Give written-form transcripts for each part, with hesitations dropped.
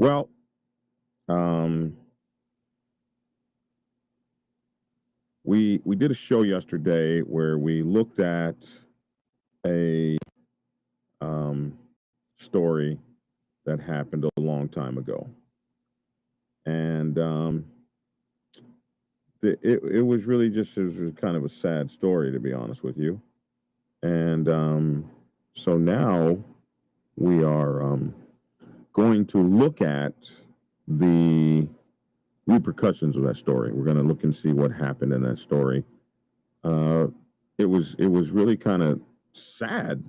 Well, um, we did a show yesterday where we looked at a um, story that happened a long time ago, and it was really just it was kind of a sad story, to be honest with you. And so now we are going to look at the repercussions of that story. We're going to look and see what happened in that story. Uh, it was really kind of sad,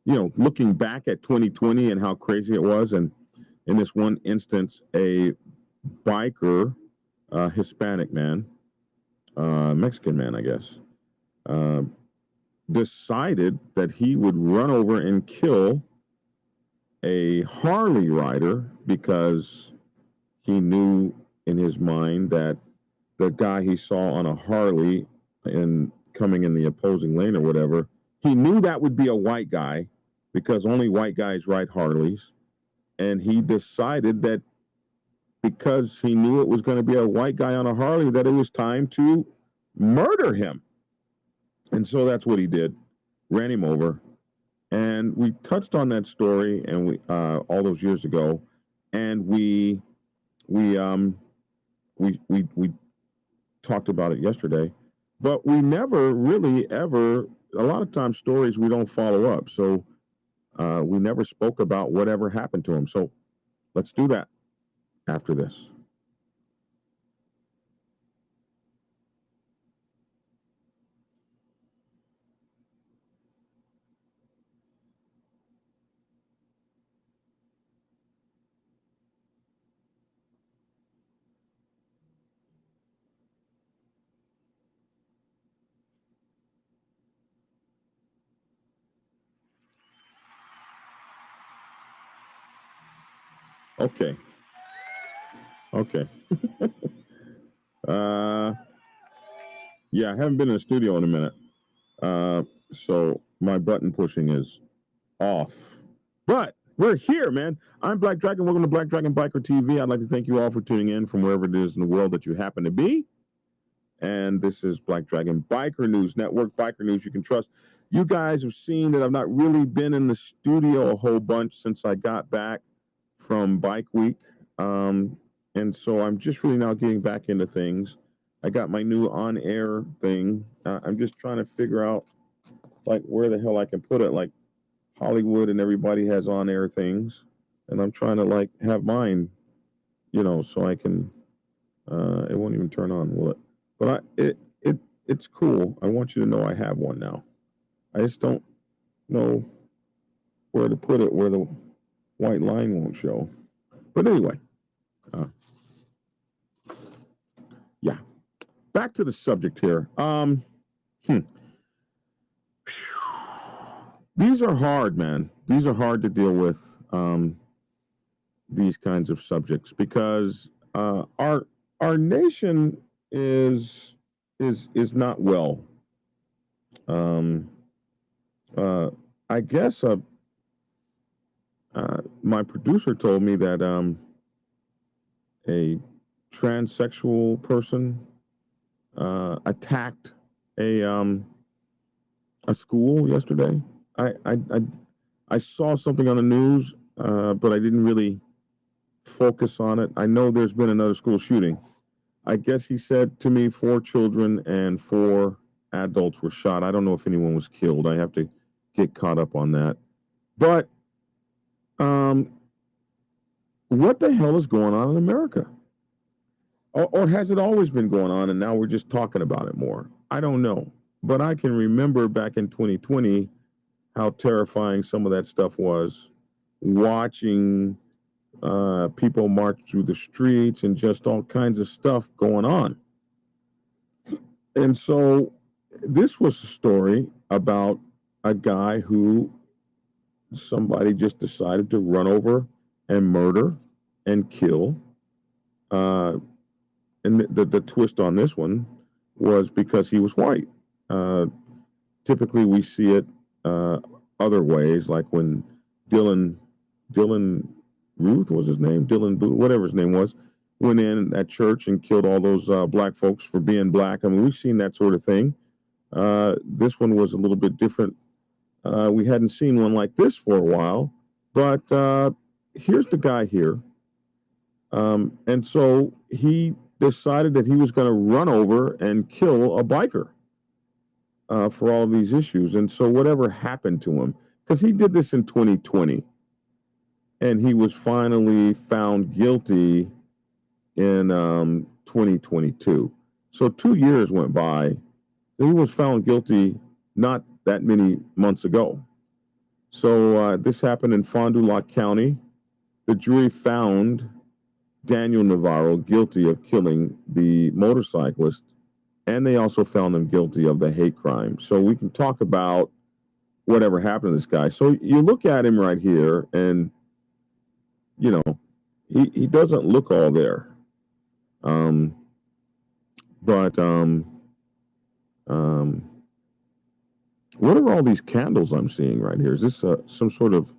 looking back at 2020 and how crazy it was. And in this one instance, a biker, Hispanic man, Mexican man, I guess, uh, decided that he would run over and kill a Harley rider because he knew in his mind that the guy he saw on a Harley and coming in the opposing lane or whatever, he knew that would be a white guy because only white guys ride Harleys. And he decided that because he knew it was going to be a white guy on a Harley, that it was time to murder him. And so that's what he did, ran him over. And we touched on that story and we all those years ago, and we talked about it yesterday, but we never really ever. A lot of times, stories we don't follow up, so we never spoke about whatever happened to him. So let's do that after this. Okay. Okay. Yeah, I haven't been in the studio in a minute. So my button pushing is off. But we're here, man. I'm Black Dragon. Welcome to Black Dragon Biker TV. I'd like to thank you all for tuning in from wherever it is in the world that you happen to be. And this is Black Dragon Biker News Network, Biker News you can trust. You guys have seen that I've not really been in the studio a whole bunch since I got back from Bike Week. And so I'm just really now getting back into things. I got my new on-air thing. I'm just trying to figure out, like, where the hell I can put it. Like, Hollywood and everybody has on-air things. And I'm trying to, like, have mine, so I can, it won't even turn on, will it? But it's cool. I want you to know I have one now. I just don't know where to put it where the white line won't show. But anyway, yeah. Back to the subject here. These are hard, man. These are hard to deal with. These kinds of subjects because our nation is not well. I guess my producer told me that a transsexual person attacked a school yesterday. I saw something on the news, but I didn't really focus on it. I know there's been another school shooting. I guess he said to me 4 children and 4 adults were shot. I don't know if anyone was killed. I have to get caught up on that. But what the hell is going on in America? Or has it always been going on and now we're just talking about it more? I don't know. But I can remember back in 2020 how terrifying some of that stuff was, watching people march through the streets and just all kinds of stuff going on. And so this was a story about a guy who somebody just decided to run over and murder and kill. And the twist on this one was because he was white. Typically we see it other ways, like when Dylan Ruth was his name, Dylan Booth, whatever his name was, went in at church and killed all those black folks for being black. I mean, we've seen that sort of thing. This one was a little bit different. We hadn't seen one like this for a while, but here's the guy here. And so he decided that he was going to run over and kill a biker for all of these issues. And so whatever happened to him, because he did this in 2020, and he was finally found guilty in 2022. So 2 years went by. He was found guilty not that many months ago. So this happened in Fond du Lac County. The jury found Daniel Navarro guilty of killing the motorcyclist, and they also found him guilty of the hate crime. So we can talk about whatever happened to this guy. So you look at him right here, and, you know, he doesn't look all there. What are all these candles I'm seeing right here? Is this some sort of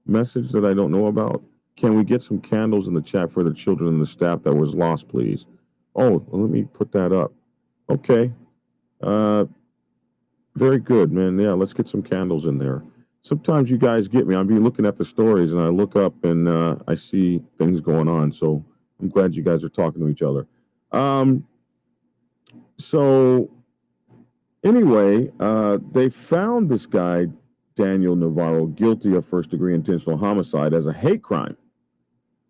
message that I don't know about? Can we get some candles in the chat for the children and the staff that was lost, please? Oh, let me put that up. Okay. Very good, man. Yeah, let's get some candles in there. Sometimes you guys get me. I'll be looking at the stories, and I look up and I see things going on. So I'm glad you guys are talking to each other. So anyway, they found this guy, Daniel Navarro, guilty of first-degree intentional homicide as a hate crime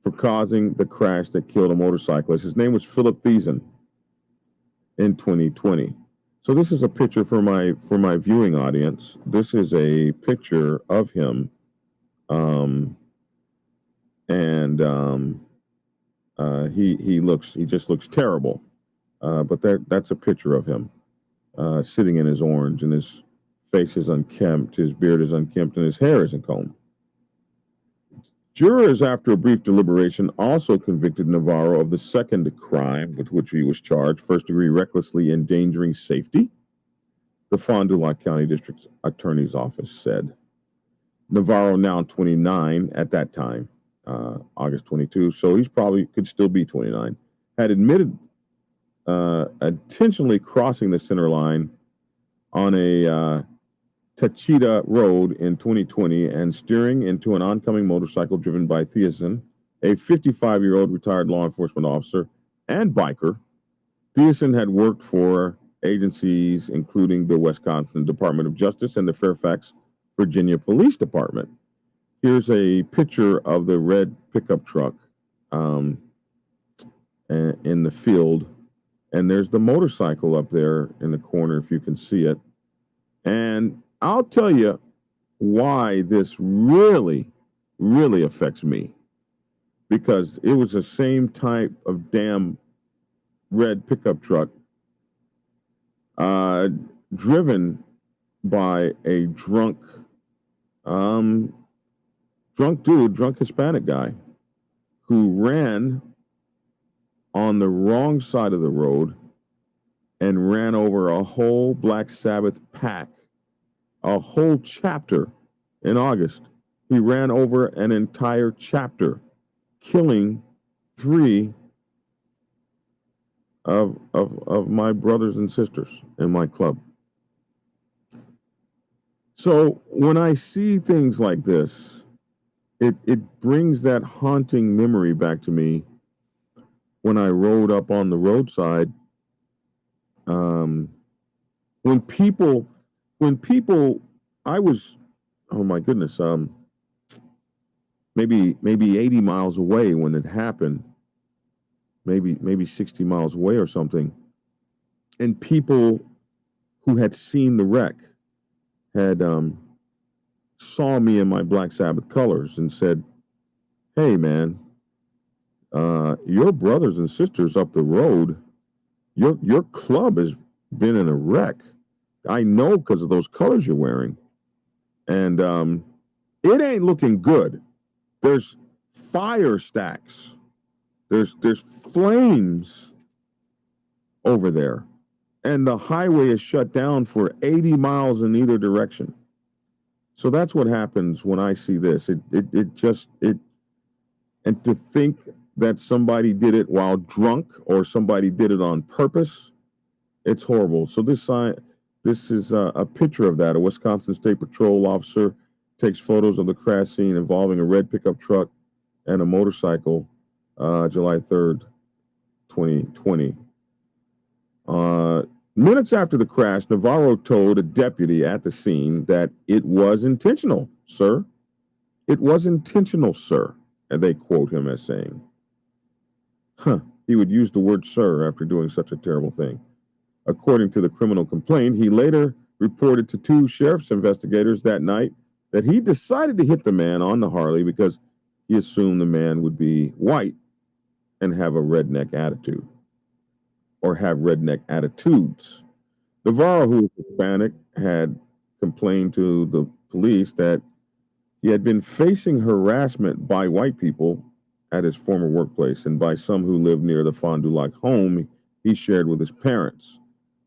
for causing the crash that killed a motorcyclist. His name was Phillip Thiessen in 2020. So this is a picture for my viewing audience. This is a picture of him, he just looks terrible. But that's a picture of him sitting in his orange, and his face is unkempt, his beard is unkempt, and his hair isn't combed. Jurors, after a brief deliberation, also convicted Navarro of the second crime with which he was charged, first-degree recklessly endangering safety, the Fond du Lac County District Attorney's Office said. Navarro, now 29 at that time, August 22, so he's probably could still be 29, had admitted intentionally crossing the center line on a Tachita Road in 2020 and steering into an oncoming motorcycle driven by Thiessen, a 55-year-old retired law enforcement officer and biker. Thiessen had worked for agencies including the Wisconsin Department of Justice and the Fairfax, Virginia Police Department. Here's a picture of the red pickup truck in the field, and there's the motorcycle up there in the corner if you can see it. And I'll tell you why this really, really affects me. Because it was the same type of damn red pickup truck driven by a drunk Hispanic guy who ran on the wrong side of the road and ran over a whole Black Sabbath pack. A whole chapter in August. He ran over an entire chapter, killing 3 of my brothers and sisters in my club. So when I see things like this, it brings that haunting memory back to me when I rode up on the roadside. When people, I was, oh my goodness, maybe 80 miles away when it happened, maybe 60 miles away or something, and people who had seen the wreck had saw me in my Black Sabbath colors and said, "Hey, man, your brothers and sisters up the road, your club has been in a wreck. I know because of those colors you're wearing. And it ain't looking good. There's fire stacks. There's flames over there. And the highway is shut down for 80 miles in either direction." So that's what happens when I see this. It And to think that somebody did it while drunk or somebody did it on purpose, it's horrible. So this is a picture of that. A Wisconsin State Patrol officer takes photos of the crash scene involving a red pickup truck and a motorcycle, July 3rd, 2020. Minutes after the crash, Navarro told a deputy at the scene that it was intentional, sir. It was intentional, sir. And they quote him as saying, he would use the word sir after doing such a terrible thing. According to the criminal complaint, he later reported to two sheriff's investigators that night that he decided to hit the man on the Harley because he assumed the man would be white and have a redneck attitude or have redneck attitudes. Navarro, who was Hispanic, had complained to the police that he had been facing harassment by white people at his former workplace and by some who lived near the Fond du Lac home he shared with his parents.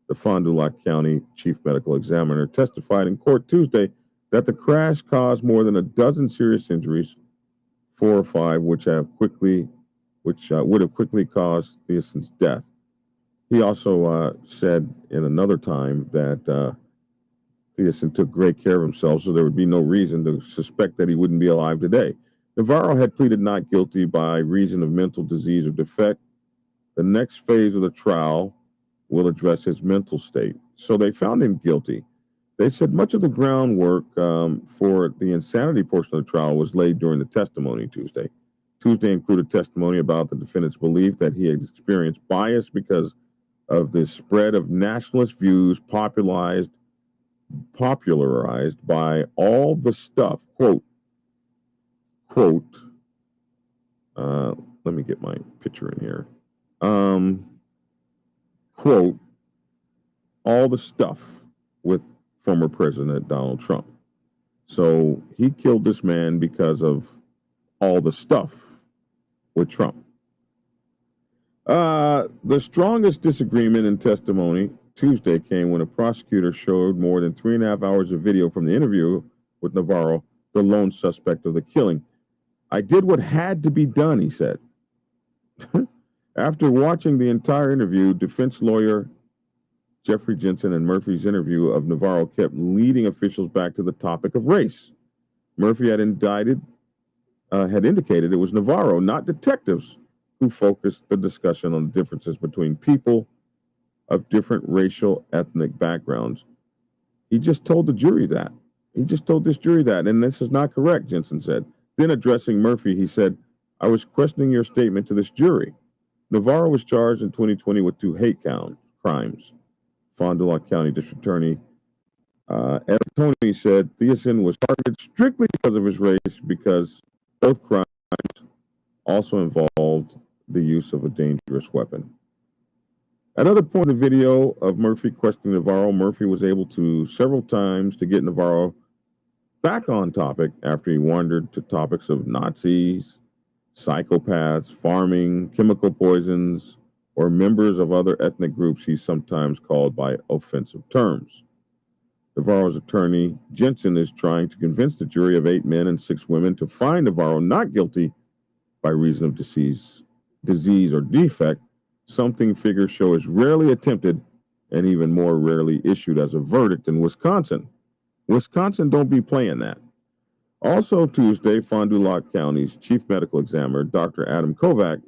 The Fond du Lac County Chief Medical Examiner testified in court Tuesday that the crash caused more than a dozen serious injuries, 4 or 5, which would have quickly caused Thiessen's death. He also said in another time that Thiessen took great care of himself, so there would be no reason to suspect that he wouldn't be alive today. Navarro had pleaded not guilty by reason of mental disease or defect. The next phase of the trial will address his mental state. So they found him guilty. They said much of the groundwork for the insanity portion of the trial was laid during the testimony Tuesday. Tuesday included testimony about the defendant's belief that he had experienced bias because of the spread of nationalist views popularized by all the stuff, quote, let me get my picture in here, quote, all the stuff with former President Donald Trump. So he killed this man because of all the stuff with Trump. The strongest disagreement in testimony Tuesday came when a prosecutor showed more than 3.5 hours of video from the interview with Navarro, the lone suspect of the killing. I did what had to be done, he said. After watching the entire interview, defense lawyer Jeffrey Jensen and Murphy's interview of Navarro kept leading officials back to the topic of race. Murphy had indicated it was Navarro, not detectives, who focused the discussion on the differences between people of different racial, ethnic backgrounds. He just told the jury that. He just told this jury that, and this is not correct, Jensen said. Then addressing Murphy, he said, I was questioning your statement to this jury. Navarro was charged in 2020 with 2 hate crimes. Fond du Lac County District Attorney Eric Tony said Thiessen was targeted strictly because of his race because both crimes also involved the use of a dangerous weapon. At other point in the video of Murphy questioning Navarro, Murphy was able to several times to get Navarro back on topic after he wandered to topics of Nazis, psychopaths, farming, chemical poisons, or members of other ethnic groups he's sometimes called by offensive terms. Navarro's attorney, Jensen, is trying to convince the jury of 8 men and 6 women to find Navarro not guilty by reason of disease or defect, something figures show is rarely attempted and even more rarely issued as a verdict in Wisconsin. Wisconsin don't be playing that. Also Tuesday, Fond du Lac County's chief medical examiner, Dr. Adam Kovac,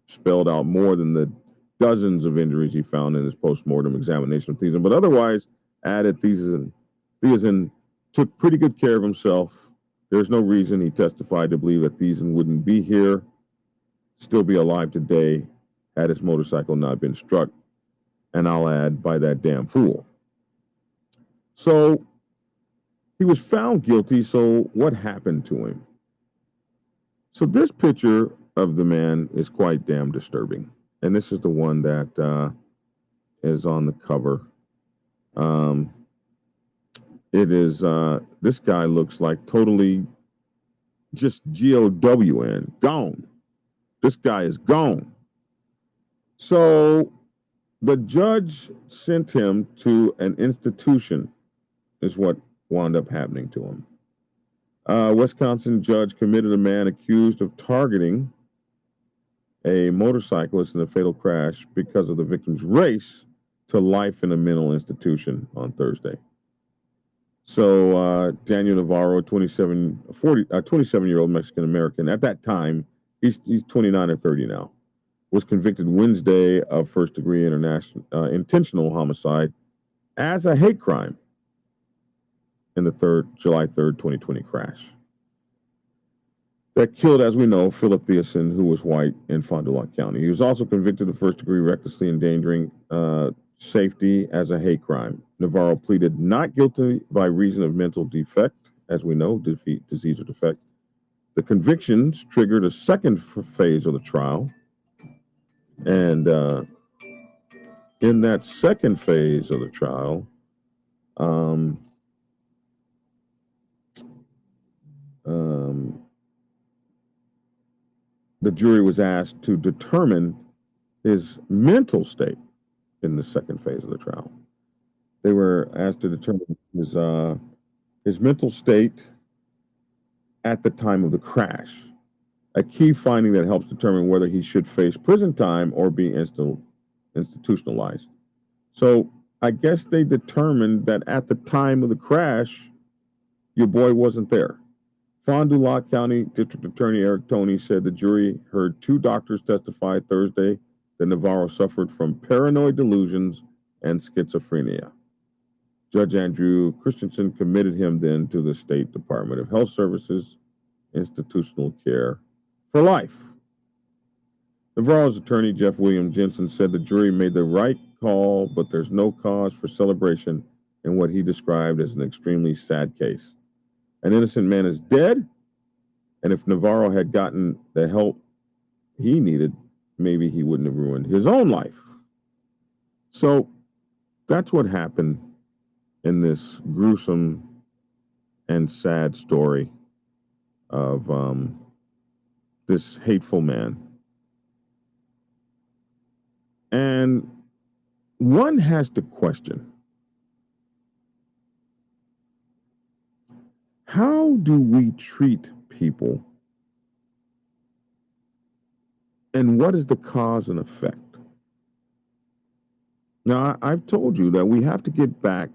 spelled out more than the dozens of injuries he found in his post-mortem examination of Thiessen, but otherwise added Thiessen took pretty good care of himself. There's no reason, he testified, to believe that Thiessen wouldn't be here, still be alive today, had his motorcycle not been struck, and I'll add, by that damn fool. So he was found guilty, so what happened to him? So this picture of the man is quite damn disturbing. And this is the one that is on the cover. It is, this guy looks like totally just GOWN, gone. This guy is gone. So the judge sent him to an institution, is what wound up happening to him. Wisconsin judge committed a man accused of targeting a motorcyclist in a fatal crash because of the victim's race to life in a mental institution on Thursday. So Daniel Navarro, 27-year-old Mexican-American, at that time, he's 29 or 30 now, was convicted Wednesday of first-degree intentional homicide as a hate crime in the July 3rd, 2020 crash that killed, as we know, Phillip Thiessen, who was white, in Fond du Lac County. He was also convicted of first-degree recklessly endangering safety as a hate crime. Navarro pleaded not guilty by reason of mental defect, as we know, disease or defect. The convictions triggered a second phase of the trial. And in that second phase of the trial, the jury was asked to determine his mental state in the second phase of the trial. They were asked to determine his mental state at the time of the crash, a key finding that helps determine whether he should face prison time or be institutionalized. So I guess they determined that at the time of the crash, your boy wasn't there. Fond du Lac County District Attorney Eric Toney said the jury heard two doctors testify Thursday that Navarro suffered from paranoid delusions and schizophrenia. Judge Andrew Christensen committed him then to the State Department of Health Services institutional care for life. Navarro's attorney, Jeff William Jensen, said the jury made the right call, but there's no cause for celebration in what he described as an extremely sad case. An innocent man is dead, and if Navarro had gotten the help he needed, maybe he wouldn't have ruined his own life. So that's what happened in this gruesome and sad story of this hateful man. And one has to question, how do we treat people, and what is the cause and effect? Now, I've told you that we have to get back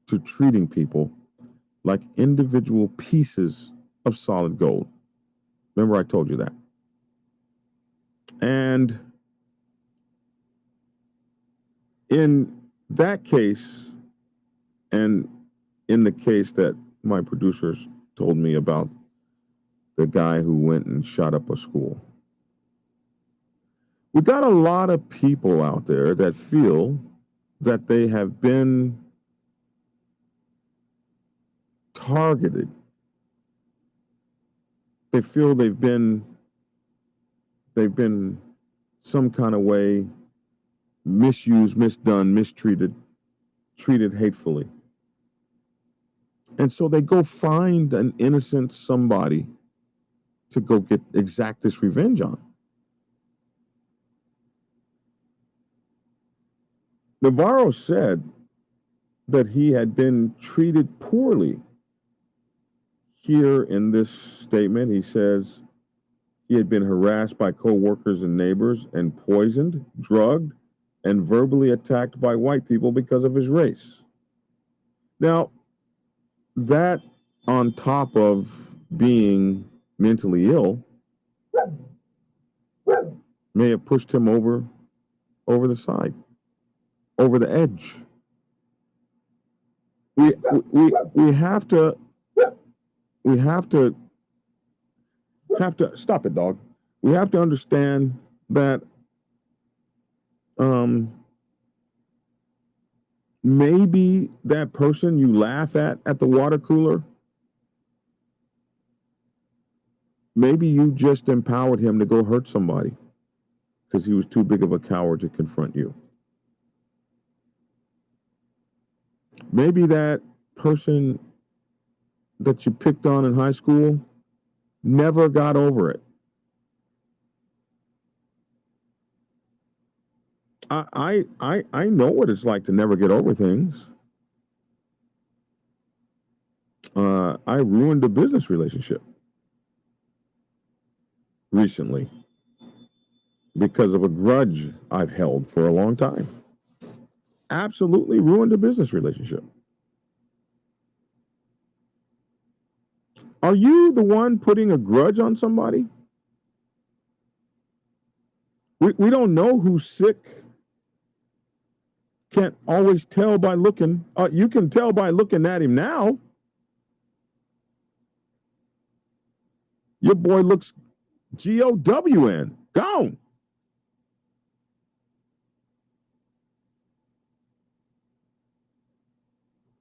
to treating people like individual pieces of solid gold. Remember, I told you that. And in that case, and in the case that my producers told me about, the guy who went and shot up a school, we got a lot of people out there that feel that they have been targeted. They feel they've been some kind of way misused, misdone, mistreated, treated hatefully. And so they go find an innocent somebody to go exact this revenge on. Navarro said that he had been treated poorly. Here in this statement, he says he had been harassed by co-workers and neighbors and poisoned, drugged, and verbally attacked by white people because of his race. Now, that on top of being mentally ill may have pushed him over the side, over the edge. We have to stop it, dog. We have to understand that maybe that person you laugh at the water cooler, maybe you just empowered him to go hurt somebody because he was too big of a coward to confront you. Maybe that person that you picked on in high school never got over it. I know what it's like to never get over things. I ruined a business relationship recently because of a grudge I've held for a long time. Absolutely ruined a business relationship. Are you the one putting a grudge on somebody? We don't know who's sick. Can't always tell by looking. You can tell by looking at him now. Your boy looks GOWN. Gone.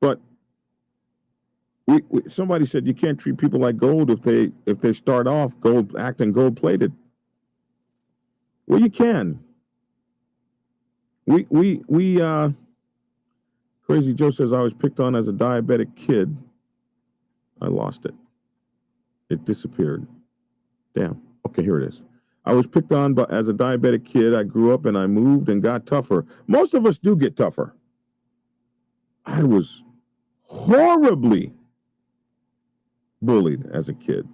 But somebody said you can't treat people like gold if they start off gold acting gold plated. Well, you can. Crazy Joe says I was picked on as a diabetic kid. I lost it. It disappeared. Damn. Okay, here it is. I was picked on as a diabetic kid. I grew up and I moved and got tougher. Most of us do get tougher. I was horribly bullied as a kid.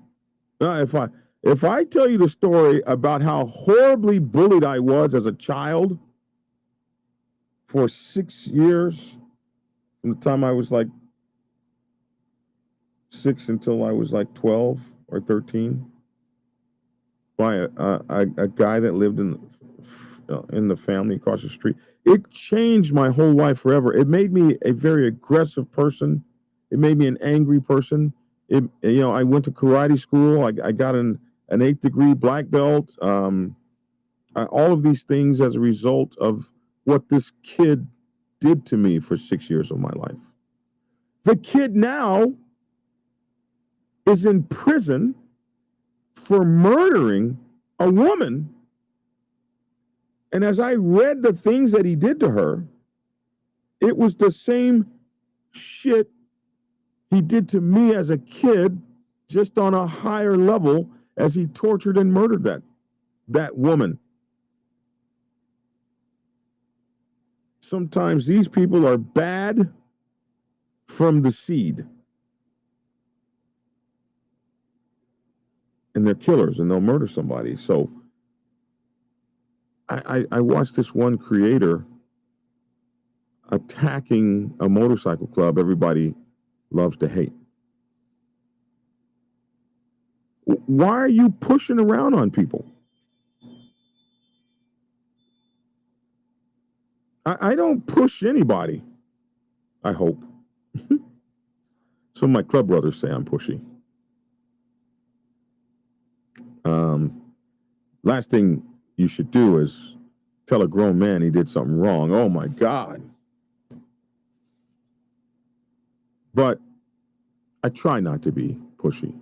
If I tell you the story about how horribly bullied I was as a child for 6 years, from the time I was like 6 until I was like 12 or 13, by a guy that lived in the family across the street. It changed my whole life forever. It made me a very aggressive person. It made me an angry person. I went to karate school. I got an 8th degree black belt. All of these things as a result of what this kid did to me for 6 years of my life. The kid now is in prison for murdering a woman. And as I read the things that he did to her, it was the same shit he did to me as a kid, just on a higher level, as he tortured and murdered that woman. Sometimes these people are bad from the seed. And they're killers and they'll murder somebody. So I watched this one creator attacking a motorcycle club everybody loves to hate. Why are you pushing around on people? I don't push anybody, I hope. Some of my club brothers say I'm pushy. Last thing you should do is tell a grown man he did something wrong. Oh my God. But I try not to be pushy.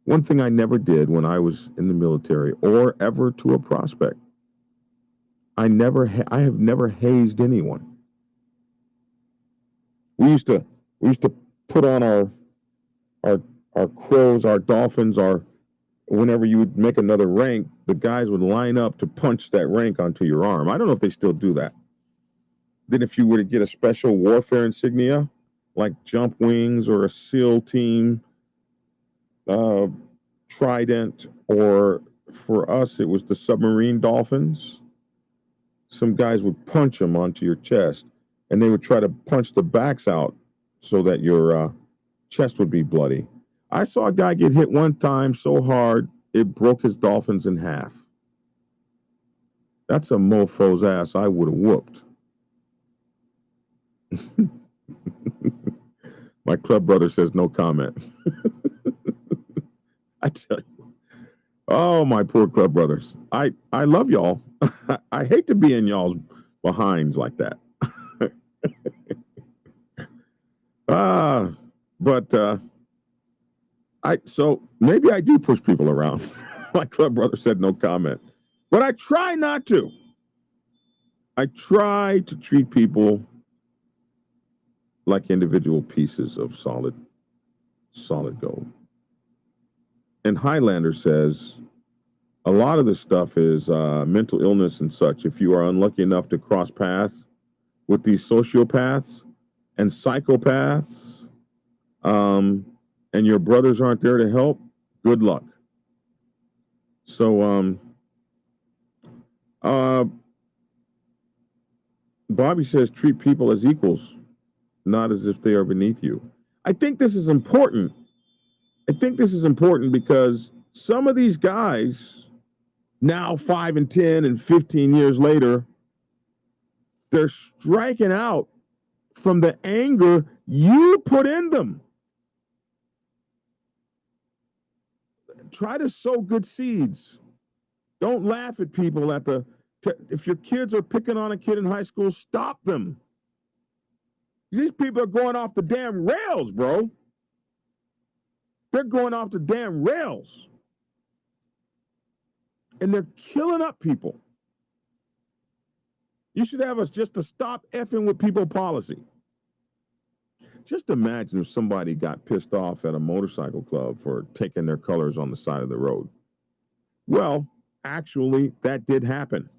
One thing I never did when I was in the military or ever to a prospect, I have never hazed anyone. We used to put on our crows, our dolphins, whenever you would make another rank, the guys would line up to punch that rank onto your arm. I don't know if they still do that. Then if you were to get a special warfare insignia, like jump wings or a SEAL team, trident, or for us, it was the submarine dolphins. Some guys would punch them onto your chest, and they would try to punch the backs out so that your chest would be bloody. I saw a guy get hit one time so hard, it broke his dolphins in half. That's a mofo's ass I would have whooped. My club brother says no comment. I tell you. Oh, my poor club brothers. I love y'all. I hate to be in y'all's behinds like that. So maybe I do push people around. My club brother said no comment. But I try not to. I try to treat people like individual pieces of solid gold. And Highlander says a lot of this stuff is mental illness and such. If you are unlucky enough to cross paths with these sociopaths and psychopaths, and your brothers aren't there to help, good luck. So, Bobby says treat people as equals, not as if they are beneath you. I think this is important. I think this is important because some of these guys, now 5 and 10 and 15 years later, they're striking out from the anger you put in them. Try to sow good seeds. Don't laugh at people if your kids are picking on a kid in high school, stop them. These people are going off the damn rails, bro. They're going off the damn rails. And they're killing up people. You should have us just to stop effing with people policy. Just imagine if somebody got pissed off at a motorcycle club for taking their colors on the side of the road. Well, actually, that did happen.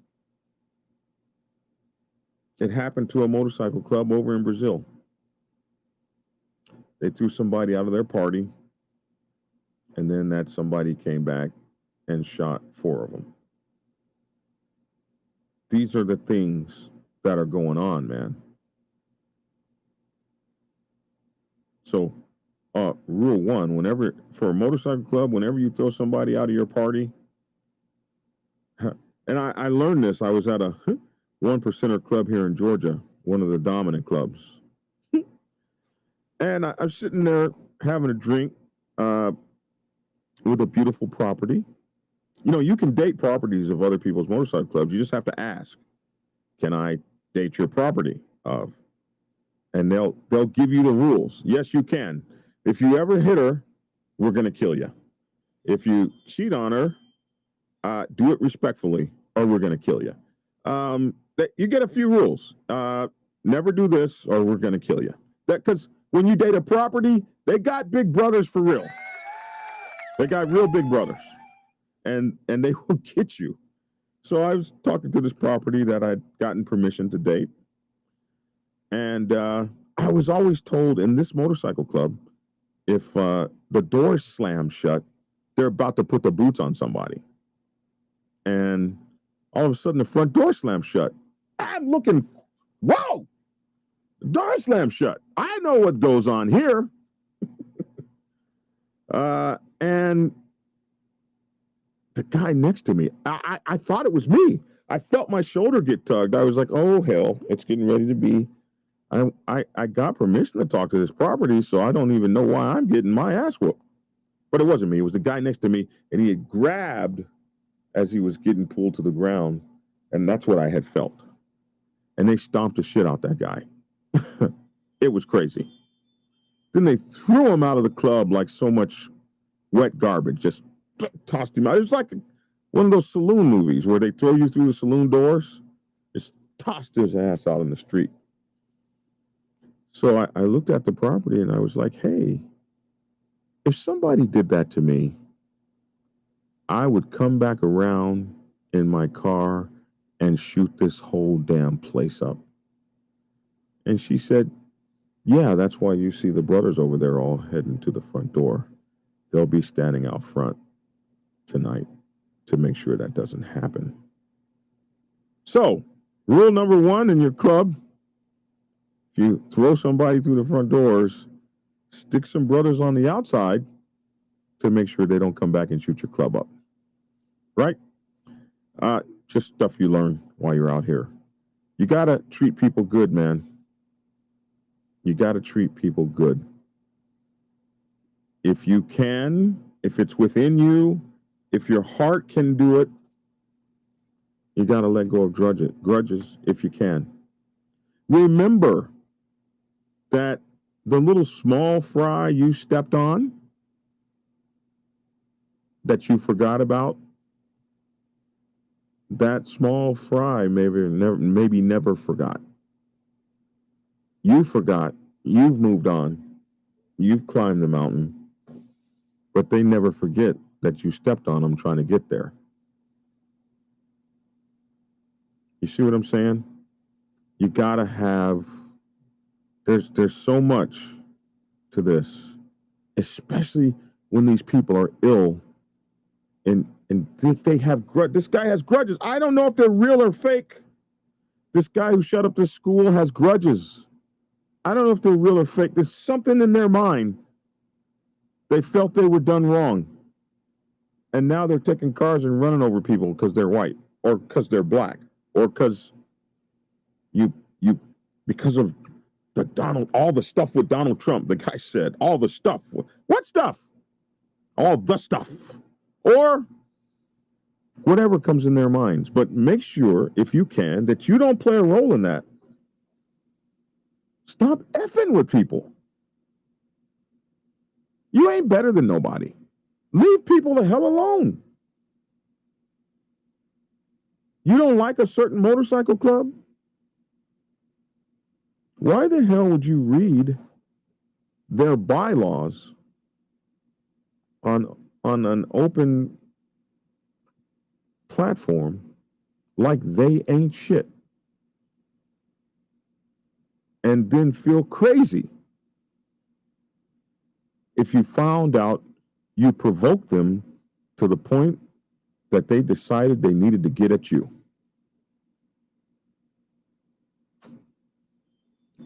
It happened to a motorcycle club over in Brazil. They threw somebody out of their party, and then that somebody came back and shot 4 of them. These are the things that are going on, man. So, rule 1, for a motorcycle club, whenever you throw somebody out of your party, and I learned this, I was at a 1%er club here in Georgia, one of the dominant clubs. And I'm sitting there having a drink with a beautiful property. You know, you can date properties of other people's motorcycle clubs. You just have to ask, can I date your property of? And they'll give you the rules. Yes, you can. If you ever hit her, we're going to kill you. If you cheat on her, do it respectfully or we're going to kill you. You get a few rules. Never do this or we're going to kill you. Because when you date a property, they got big brothers for real. They got real big brothers. And they will get you. So I was talking to this property that I'd gotten permission to date. And I was always told in this motorcycle club, if the door slams shut, they're about to put the boots on somebody. And all of a sudden, the front door slams shut. I'm looking, whoa, the door slams shut. I know what goes on here. And the guy next to me, I thought it was me. I felt my shoulder get tugged. I was like, oh, hell, it's getting ready to be. I got permission to talk to this property, so I don't even know why I'm getting my ass whooped. But it wasn't me. It was the guy next to me, and he had grabbed as he was getting pulled to the ground, and that's what I had felt. And they stomped the shit out that guy. It was crazy. Then they threw him out of the club like so much wet garbage, just tossed him out. It was like one of those saloon movies where they throw you through the saloon doors. Just tossed his ass out in the street. So I looked at the property and I was like, hey, if somebody did that to me, I would come back around in my car and shoot this whole damn place up. And she said, yeah, that's why you see the brothers over there all heading to the front door. They'll be standing out front tonight to make sure that doesn't happen. So, rule number 1 in your club, if you throw somebody through the front doors, stick some brothers on the outside to make sure they don't come back and shoot your club up. Right? Just stuff you learn while you're out here. You got to treat people good, man. You got to treat people good. If you can, if it's within you, if your heart can do it, you got to let go of grudges if you can. Remember that the little small fry you stepped on that you forgot about, that small fry maybe never forgot. You forgot. You've moved on. You've climbed the mountain. But they never forget that you stepped on them trying to get there. You see what I'm saying? You got to have, there's so much to this. especially when these people are ill and they have grudges. This guy has grudges. I don't know if they're real or fake. This guy who shut up this school has grudges. I don't know if they're real or fake. There's something in their mind. They felt they were done wrong. And now they're taking cars and running over people because they're white or because they're black or because because of all the stuff with Donald Trump. The guy said, all the stuff. What stuff? All the stuff. Or whatever comes in their minds. But make sure, if you can, that you don't play a role in that. Stop effing with people. You ain't better than nobody. Leave people the hell alone. You don't like a certain motorcycle club? Why the hell would you read their bylaws on an open platform like they ain't shit and then feel crazy if you found out you provoked them to the point that they decided they needed to get at you?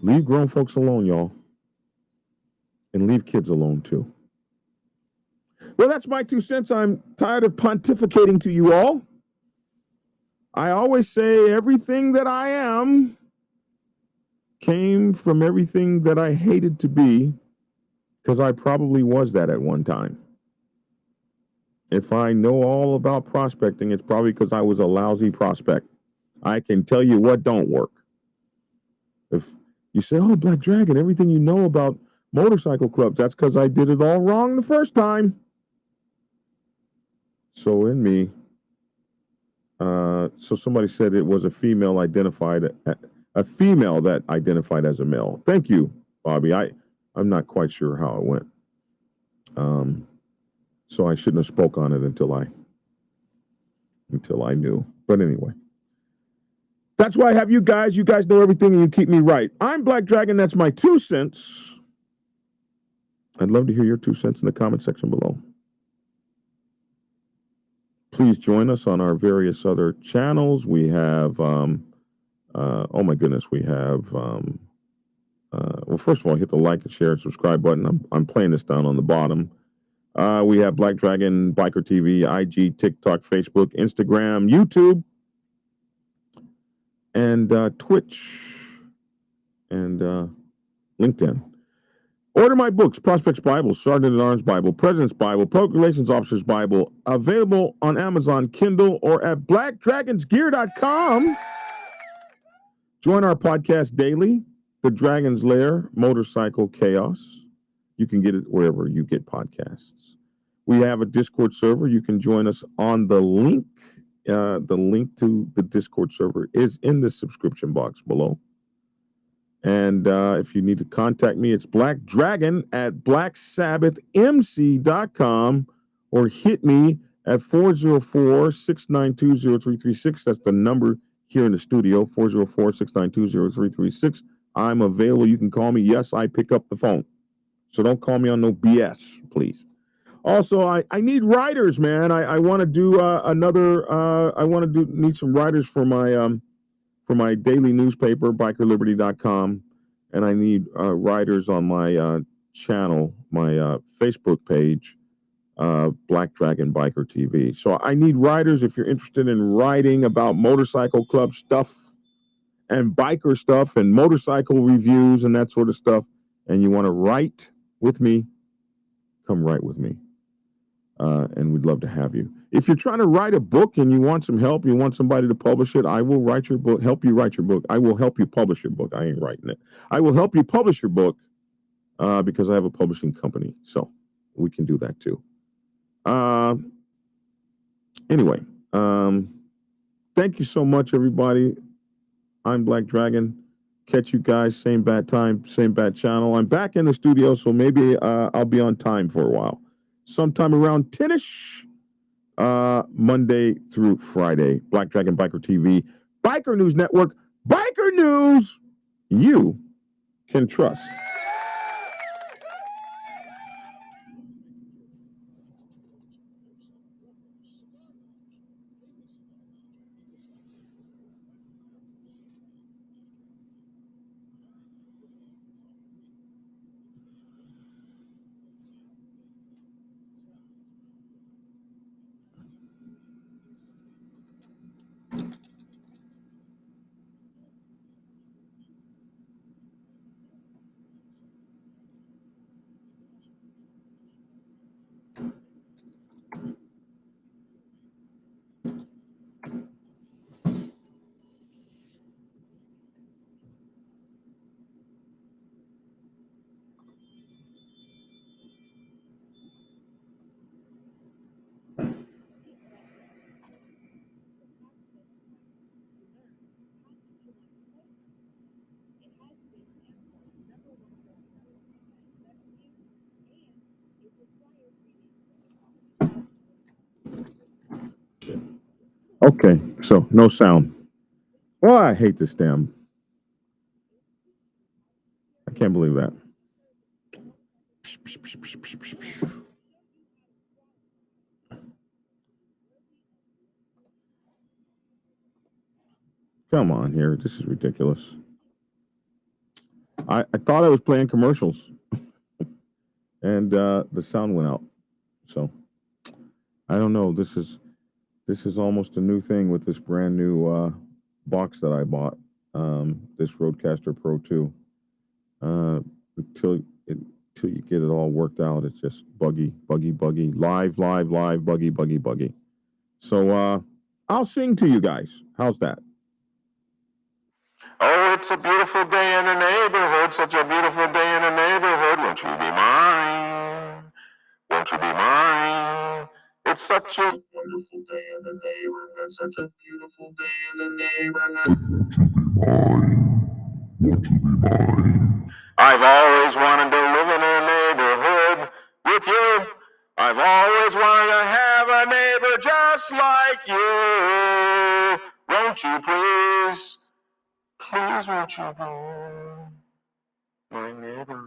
Leave grown folks alone, y'all. And leave kids alone, too. Well, that's my 2 cents. I'm tired of pontificating to you all. I always say everything that I am came from everything that I hated to be, because I probably was that at one time. If I know all about prospecting, it's probably because I was a lousy prospect. I can tell you what don't work. If you say, oh, Black Dragon, everything you know about motorcycle clubs, that's because I did it all wrong the first time. So in me, so somebody said it was a female that identified as a male. Thank you, Bobby. I'm not quite sure how it went. So I shouldn't have spoke on it until I knew. But anyway. That's why I have you guys. You guys know everything and you keep me right. I'm Black Dragon. That's my 2 cents. I'd love to hear your 2 cents in the comment section below. Please join us on our various other channels. We have, oh my goodness, we have, well, first of all, hit the like and share and subscribe button. I'm playing this down on the bottom. We have Black Dragon, Biker TV, IG, TikTok, Facebook, Instagram, YouTube, and Twitch, and LinkedIn. Order my books, Prospects Bible, Sergeant at Arms Bible, President's Bible, Public Relations Officer's Bible, available on Amazon Kindle or at blackdragonsgear.com. Join our podcast daily, The Dragon's Lair, Motorcycle Chaos. You can get it wherever you get podcasts. We have a Discord server. You can join us on the link. The link to the Discord server is in the subscription box below. And if you need to contact me, it's blackdragon@blacksabbathmc.com or hit me at 404-692-0336. That's the number here in the studio, 404-692-0336. I'm available. You can call me. Yes, I pick up the phone. So don't call me on no BS, please. Also, I need writers, man. I want to do need some writers for my daily newspaper, bikerliberty.com, and I need writers on my channel, my Facebook page, Black Dragon Biker TV. So I need writers if you're interested in writing about motorcycle club stuff and biker stuff and motorcycle reviews and that sort of stuff, and you want to write with me, come write with me. And we'd love to have you. If you're trying to write a book and you want some help, you want somebody to publish it, I will write your book, help you write your book. I will help you publish your book. I ain't writing it. I will help you publish your book because I have a publishing company. So we can do that too. Anyway, thank you so much, everybody. I'm Black Dragon. Catch you guys, same bad time, same bad channel. I'm back in the studio, so maybe I'll be on time for a while. Sometime around 10-ish, Monday through Friday. Black Dragon Biker TV, Biker News Network, Biker News you can trust. Okay, so no sound. Well, I hate this damn. I can't believe that. Come on here. This is ridiculous. I thought I was playing commercials and the sound went out. So I don't know. This is almost a new thing with this brand new box that I bought. This Rodecaster Pro 2. Until you get it all worked out, it's just buggy, live, buggy. So I'll sing to you guys. How's that? Oh, it's a beautiful day in the neighborhood, such a beautiful day in the neighborhood. Won't you be mine? Won't you be mine? It's such a wonderful day in the neighborhood, such a beautiful day in the neighborhood. Won't you be mine? Won't you be mine? I've always wanted to live in a neighborhood with you. I've always wanted to have a neighbor just like you. Won't you please? Please won't you be my neighbor?